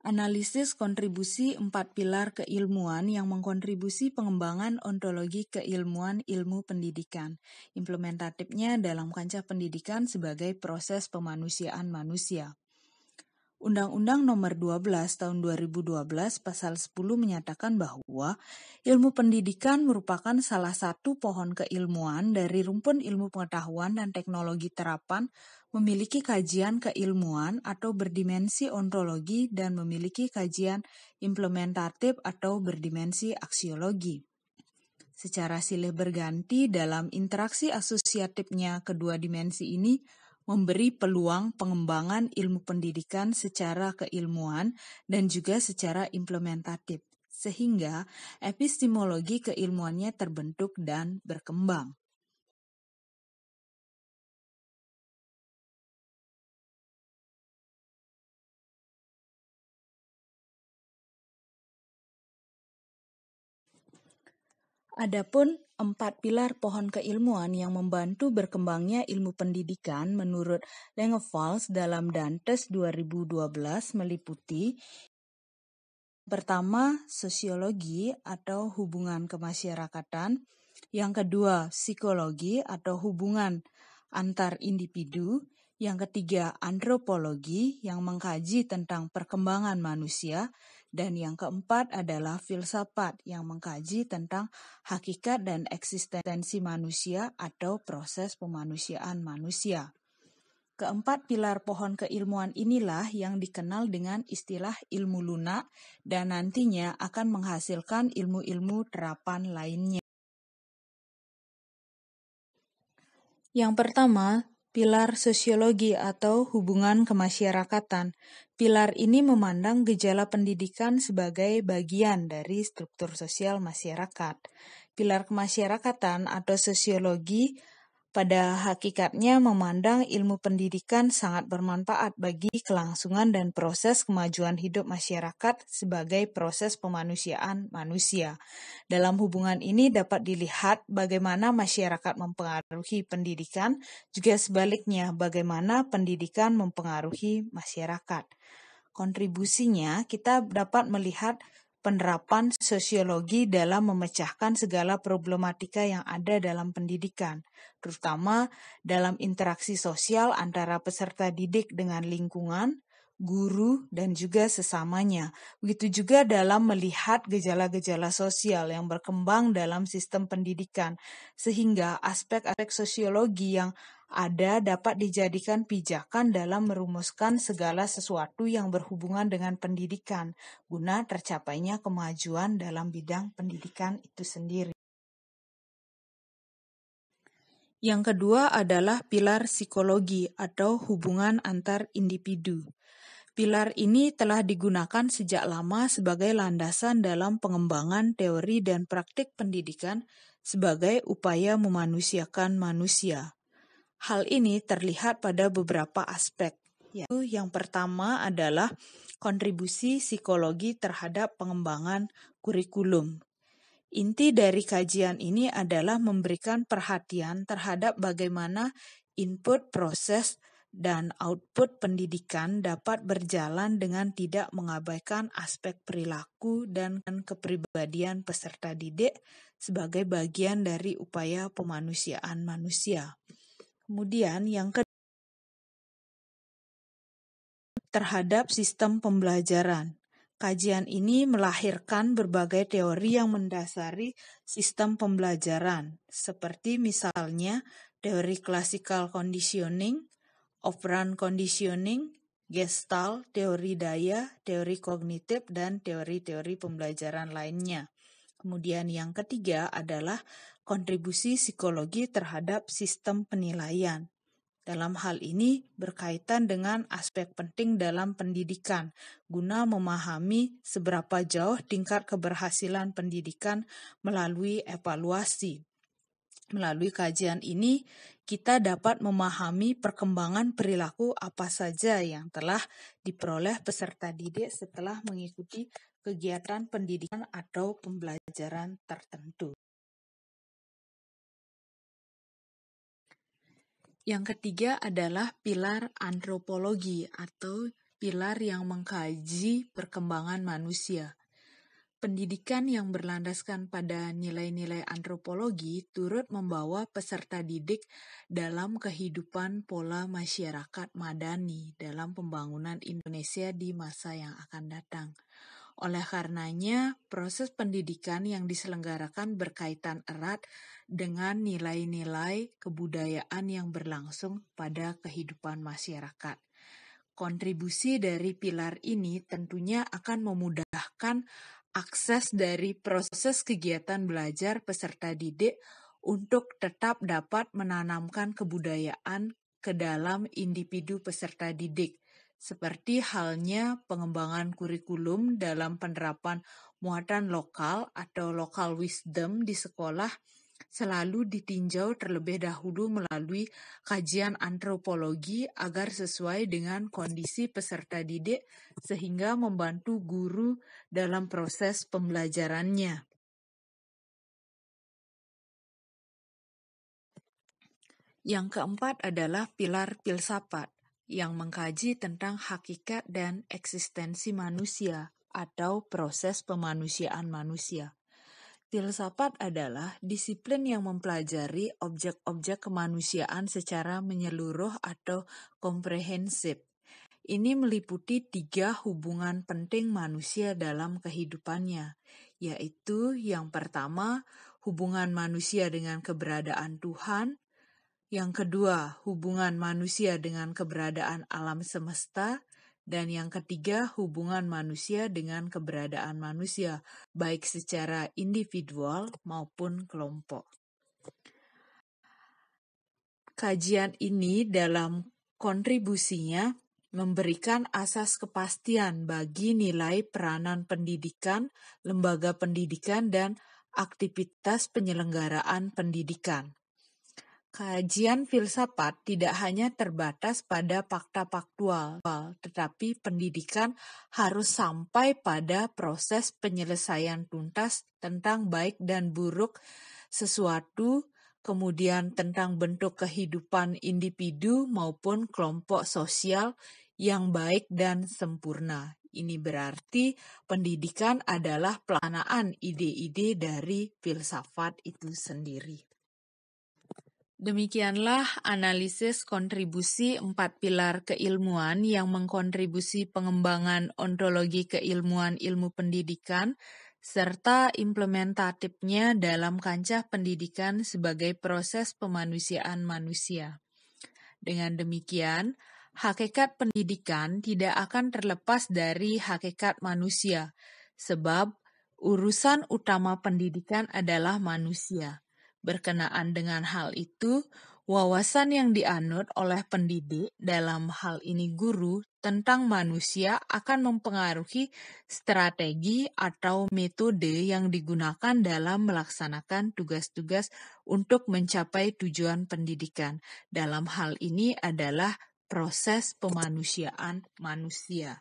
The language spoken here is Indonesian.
Analisis kontribusi 4 pilar keilmuan yang mengkontribusi pengembangan ontologi keilmuan ilmu pendidikan. Implementatifnya dalam kancah pendidikan sebagai proses pemanusiaan manusia. Undang-Undang Nomor 12 Tahun 2012 Pasal 10 menyatakan bahwa ilmu pendidikan merupakan salah satu pohon keilmuan dari rumpun ilmu pengetahuan dan teknologi terapan, memiliki kajian keilmuan atau berdimensi ontologi dan memiliki kajian implementatif atau berdimensi aksiologi. Secara silih berganti dalam interaksi asosiatifnya kedua dimensi ini memberi peluang pengembangan ilmu pendidikan secara keilmuan dan juga secara implementatif, sehingga epistemologi keilmuannya terbentuk dan berkembang. Adapun 4 pilar pohon keilmuan yang membantu berkembangnya ilmu pendidikan menurut Langevals dalam Dantes 2012 meliputi: pertama, sosiologi atau hubungan kemasyarakatan. Yang kedua, psikologi atau hubungan antar individu. Yang ketiga, antropologi yang mengkaji tentang perkembangan manusia. Dan yang keempat adalah filsafat yang mengkaji tentang hakikat dan eksistensi manusia atau proses pemanusiaan manusia. Keempat pilar pohon keilmuan inilah yang dikenal dengan istilah ilmu lunak dan nantinya akan menghasilkan ilmu-ilmu terapan lainnya. Yang pertama, pilar sosiologi atau hubungan kemasyarakatan. Pilar ini memandang gejala pendidikan sebagai bagian dari struktur sosial masyarakat. Pilar kemasyarakatan atau sosiologi pada hakikatnya memandang ilmu pendidikan sangat bermanfaat bagi kelangsungan dan proses kemajuan hidup masyarakat sebagai proses pemanusiaan manusia. Dalam hubungan ini dapat dilihat bagaimana masyarakat mempengaruhi pendidikan, juga sebaliknya bagaimana pendidikan mempengaruhi masyarakat. Kontribusinya kita dapat melihat penerapan sosiologi dalam memecahkan segala problematika yang ada dalam pendidikan, terutama dalam interaksi sosial antara peserta didik dengan lingkungan, guru, dan juga sesamanya. Begitu juga dalam melihat gejala-gejala sosial yang berkembang dalam sistem pendidikan, sehingga aspek-aspek sosiologi yang ada dapat dijadikan pijakan dalam merumuskan segala sesuatu yang berhubungan dengan pendidikan, guna tercapainya kemajuan dalam bidang pendidikan itu sendiri. Yang kedua adalah pilar psikologi atau hubungan antar individu. Pilar ini telah digunakan sejak lama sebagai landasan dalam pengembangan teori dan praktik pendidikan sebagai upaya memanusiakan manusia. Hal ini terlihat pada beberapa aspek, yaitu yang pertama adalah kontribusi psikologi terhadap pengembangan kurikulum. Inti dari kajian ini adalah memberikan perhatian terhadap bagaimana input, proses, dan output pendidikan dapat berjalan dengan tidak mengabaikan aspek perilaku dan kepribadian peserta didik sebagai bagian dari upaya pemanusiaan manusia. Kemudian yang kedua, terhadap sistem pembelajaran. Kajian ini melahirkan berbagai teori yang mendasari sistem pembelajaran, seperti misalnya teori classical conditioning, operant conditioning, Gestalt, teori daya, teori kognitif, dan teori-teori pembelajaran lainnya. Kemudian yang ketiga adalah kontribusi psikologi terhadap sistem penilaian. Dalam hal ini berkaitan dengan aspek penting dalam pendidikan, guna memahami seberapa jauh tingkat keberhasilan pendidikan melalui evaluasi. Melalui kajian ini, kita dapat memahami perkembangan perilaku apa saja yang telah diperoleh peserta didik setelah mengikuti kegiatan pendidikan atau pembelajaran tertentu. Yang ketiga adalah pilar antropologi atau pilar yang mengkaji perkembangan manusia. Pendidikan yang berlandaskan pada nilai-nilai antropologi turut membawa peserta didik dalam kehidupan pola masyarakat madani dalam pembangunan Indonesia di masa yang akan datang. Oleh karenanya, proses pendidikan yang diselenggarakan berkaitan erat dengan nilai-nilai kebudayaan yang berlangsung pada kehidupan masyarakat. Kontribusi dari pilar ini tentunya akan memudahkan akses dari proses kegiatan belajar peserta didik untuk tetap dapat menanamkan kebudayaan ke dalam individu peserta didik, seperti halnya pengembangan kurikulum dalam penerapan muatan lokal atau local wisdom di sekolah selalu ditinjau terlebih dahulu melalui kajian antropologi agar sesuai dengan kondisi peserta didik sehingga membantu guru dalam proses pembelajarannya. Yang keempat adalah pilar filsafat yang mengkaji tentang hakikat dan eksistensi manusia atau proses pemanusiaan manusia. Filsafat adalah disiplin yang mempelajari objek-objek kemanusiaan secara menyeluruh atau komprehensif. Ini meliputi 3 hubungan penting manusia dalam kehidupannya, yaitu yang pertama, hubungan manusia dengan keberadaan Tuhan, yang kedua, hubungan manusia dengan keberadaan alam semesta, dan yang ketiga, hubungan manusia dengan keberadaan manusia, baik secara individual maupun kelompok. Kajian ini dalam kontribusinya memberikan asas kepastian bagi nilai peranan pendidikan, lembaga pendidikan, dan aktivitas penyelenggaraan pendidikan. Kajian filsafat tidak hanya terbatas pada fakta faktual, tetapi pendidikan harus sampai pada proses penyelesaian tuntas tentang baik dan buruk sesuatu, kemudian tentang bentuk kehidupan individu maupun kelompok sosial yang baik dan sempurna. Ini berarti pendidikan adalah pelaksanaan ide-ide dari filsafat itu sendiri. Demikianlah analisis kontribusi 4 pilar keilmuan yang mengkontribusi pengembangan ontologi keilmuan ilmu pendidikan serta implementatifnya dalam kancah pendidikan sebagai proses pemanusiaan manusia. Dengan demikian, hakikat pendidikan tidak akan terlepas dari hakikat manusia, sebab urusan utama pendidikan adalah manusia. Berkenaan dengan hal itu, wawasan yang dianut oleh pendidik, dalam hal ini guru, tentang manusia akan mempengaruhi strategi atau metode yang digunakan dalam melaksanakan tugas-tugas untuk mencapai tujuan pendidikan. Dalam hal ini adalah proses pemanusiaan manusia.